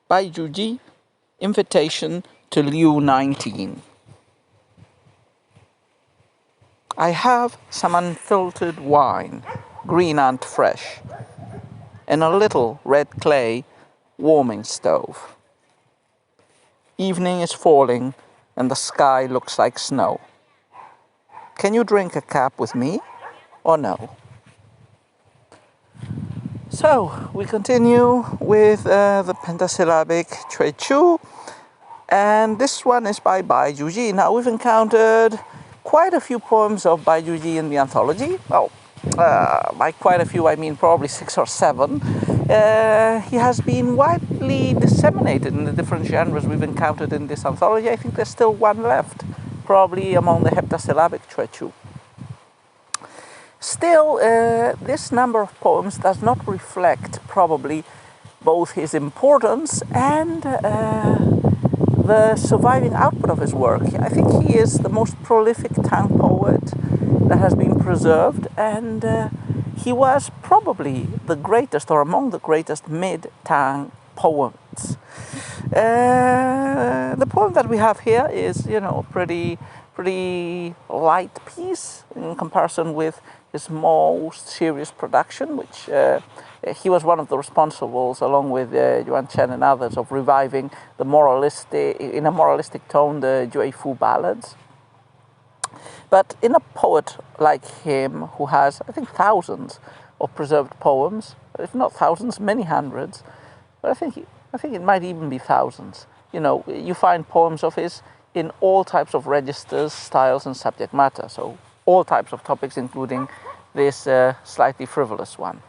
by Juyi, Invitation to Liu 19. I have some unfiltered wine, green and fresh, in a little red clay warming stove. Evening is falling and the sky looks like snow. Can you drink a cup with me or no? So we continue with the pentasyllabic Juyi, and this one is by Juyi. Now we've encountered quite a few poems of Juyi in the anthology. Well, by quite a few I mean probably 6 or 7. He has been widely disseminated in the different genres we've encountered in this anthology. I think there's still one left, probably among the heptasyllabic Juyi. Still, this number of poems does not reflect probably both his importance and the surviving output of his work. I think he is the most prolific Tang poet that has been preserved, and he was probably the greatest or among the greatest mid-Tang poets. The poem that we have here is, a pretty light piece in comparison with his most serious production, which he was one of the responsibles, along with Yuan Chen and others, of reviving in a moralistic tone, the Juyi ballads. But in a poet like him, who has, I think, thousands of preserved poems, if not thousands, many hundreds, but I think it might even be thousands. You find poems of his in all types of registers, styles, and subject matter. So all types of topics, including this slightly frivolous one.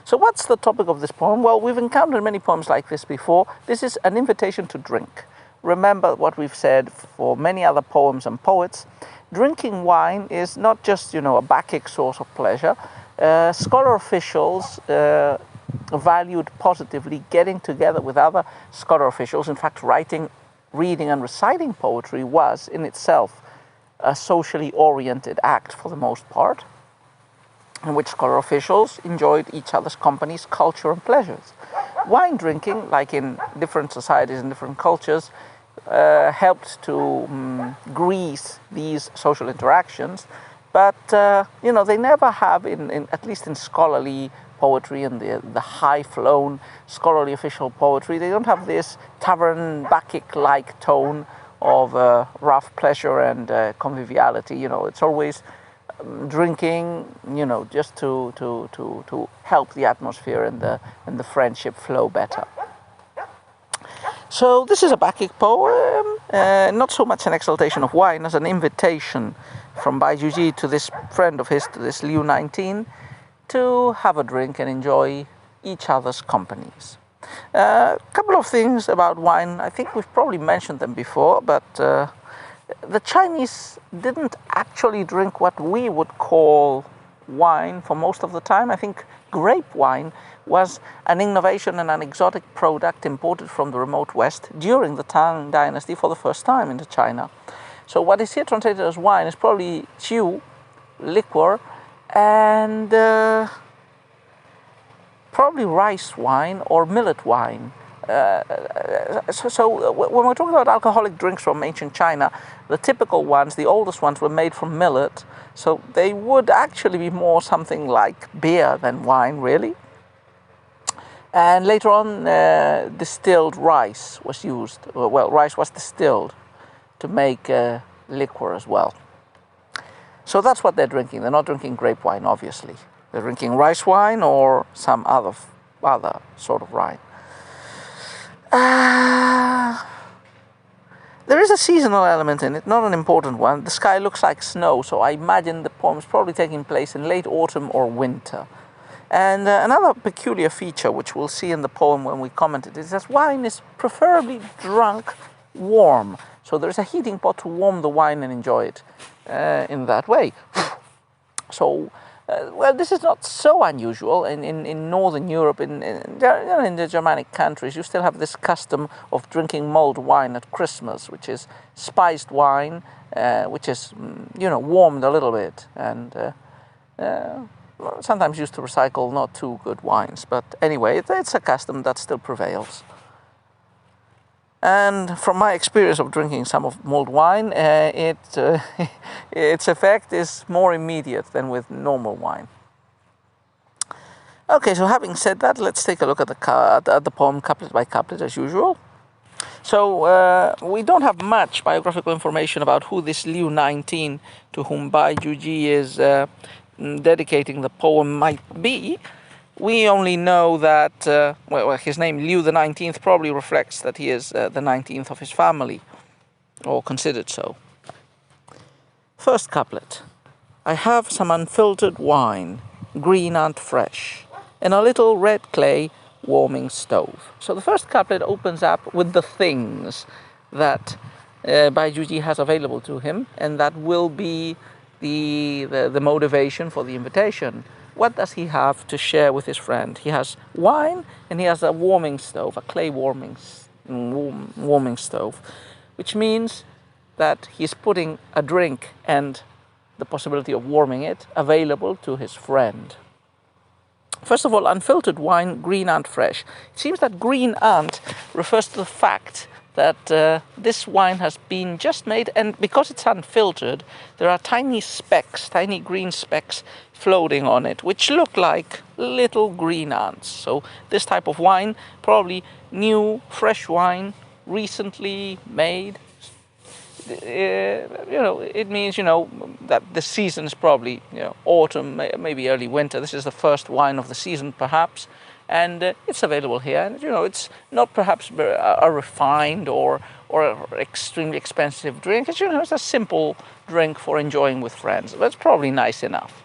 So what's the topic of this poem? Well, we've encountered many poems like this before. This is an invitation to drink. Remember what we've said for many other poems and poets. Drinking wine is not just, a Bacchic source of pleasure. Scholar officials valued positively getting together with other scholar officials. In fact, writing, reading, and reciting poetry was in itself a socially oriented act for the most part, in which scholar officials enjoyed each other's companies, culture, and pleasures. Wine drinking, like in different societies and different cultures, helped to grease these social interactions, but they never have, at least in scholarly poetry and the high-flown scholarly official poetry, they don't have this tavern Bacchic-like tone of rough pleasure and conviviality. It's always drinking, just to help the atmosphere and the friendship flow better. So this is a Bacchic poem, not so much an exaltation of wine as an invitation from Juyi to this friend of his, to this Liu 19, to have a drink and enjoy each other's companies. A couple of things about wine. I think we've probably mentioned them before, but the Chinese didn't actually drink what we would call wine for most of the time. I think grape wine was an innovation and an exotic product imported from the remote West during the Tang Dynasty for the first time into China. So what is here translated as wine is probably qiu, liquor, and probably rice wine or millet wine. So when we're talking about alcoholic drinks from ancient China, the typical ones, the oldest ones, were made from millet, so they would actually be more something like beer than wine, really. And later on, distilled rice was used. Well, rice was distilled to make liquor as well. So that's what they're drinking. They're not drinking grape wine, obviously. They're drinking rice wine or some other sort of wine. There is a seasonal element in it, not an important one. The sky looks like snow, so I imagine the poem is probably taking place in late autumn or winter. And another peculiar feature, which we'll see in the poem when we comment it, is that wine is preferably drunk warm. So there's a heating pot to warm the wine and enjoy it in that way. So, this is not so unusual. In Northern Europe, in the Germanic countries, you still have this custom of drinking mulled wine at Christmas, which is spiced wine, which is, warmed a little bit, and sometimes used to recycle not too good wines. But anyway, it's a custom that still prevails. And from my experience of drinking some of mulled wine, its effect is more immediate than with normal wine. Okay, so having said that, let's take a look at the poem couplet by couplet as usual. So we don't have much biographical information about who this Liu 19 to whom Bai Juyi is dedicating the poem might be. We only know that his name Liu the 19th probably reflects that he is the 19th of his family, or considered so. First couplet. I have some unfiltered wine, green and fresh, in a little red clay warming stove. So the first couplet opens up with the things that Bai Juyi has available to him, and that will be the motivation for the invitation. What does he have to share with his friend? He has wine and he has a warming stove, a clay warming stove, which means that he's putting a drink and the possibility of warming it available to his friend. First of all, unfiltered wine, green and fresh. It seems that green and refers to the fact that this wine has been just made, and because it's unfiltered, there are tiny specks, tiny green specks floating on it, which look like little green ants. So this type of wine, probably new, fresh wine, recently made. It means, that the season is probably, autumn, maybe early winter. This is the first wine of the season, perhaps. And it's available here, and it's not perhaps a refined or extremely expensive drink. It's a simple drink for enjoying with friends. That's probably nice enough.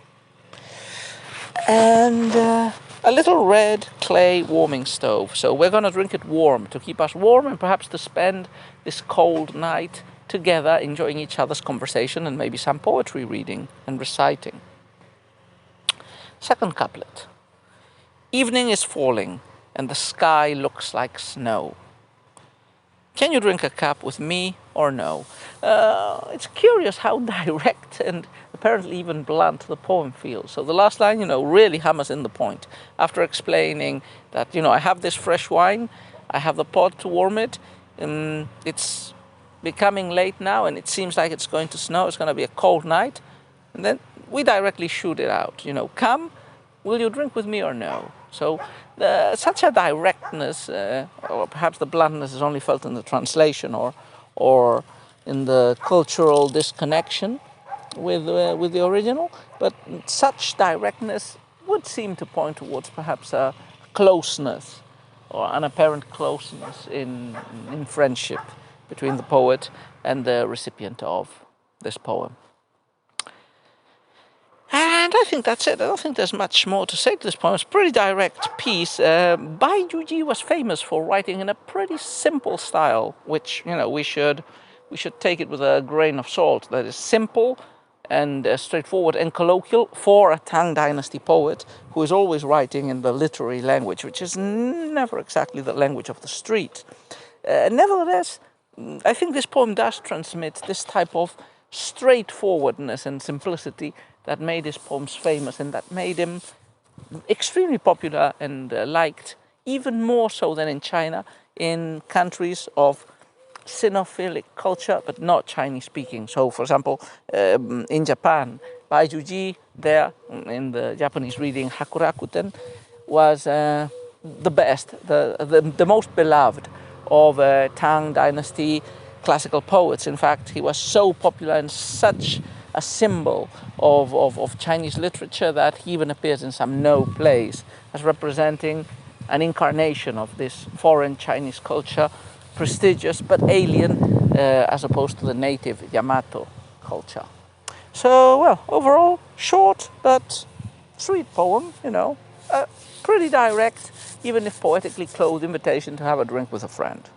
And a little red clay warming stove. So we're going to drink it warm to keep us warm and perhaps to spend this cold night together, enjoying each other's conversation and maybe some poetry reading and reciting. Second couplet. Evening is falling, and the sky looks like snow. Can you drink a cup with me or no? It's curious how direct and apparently even blunt the poem feels. So the last line, really hammers in the point. After explaining that, I have this fresh wine, I have the pot to warm it, it's becoming late now, and it seems like it's going to snow, it's going to be a cold night, and then we directly shoot it out. Come, will you drink with me or no? So such a directness, or perhaps the bluntness is only felt in the translation or in the cultural disconnection with the original, but such directness would seem to point towards perhaps a closeness or an apparent closeness in friendship between the poet and the recipient of this poem. And I think that's it. I don't think there's much more to say to this poem. It's a pretty direct piece. Bai Juyi was famous for writing in a pretty simple style, which, we should take it with a grain of salt. That is simple and straightforward and colloquial for a Tang Dynasty poet who is always writing in the literary language, which is never exactly the language of the street. Nevertheless, I think this poem does transmit this type of straightforwardness and simplicity that made his poems famous and that made him extremely popular and liked, even more so than in China, in countries of Sinophilic culture, but not Chinese speaking. So, for example, in Japan, Bai Juyi, there in the Japanese reading Hakurakuten, was the best, the most beloved of Tang Dynasty classical poets. In fact, he was so popular and such a symbol of Chinese literature that he even appears in some No plays as representing an incarnation of this foreign Chinese culture, prestigious but alien as opposed to the native Yamato culture. So, well, overall, short but sweet poem, pretty direct, even if poetically clothed invitation to have a drink with a friend.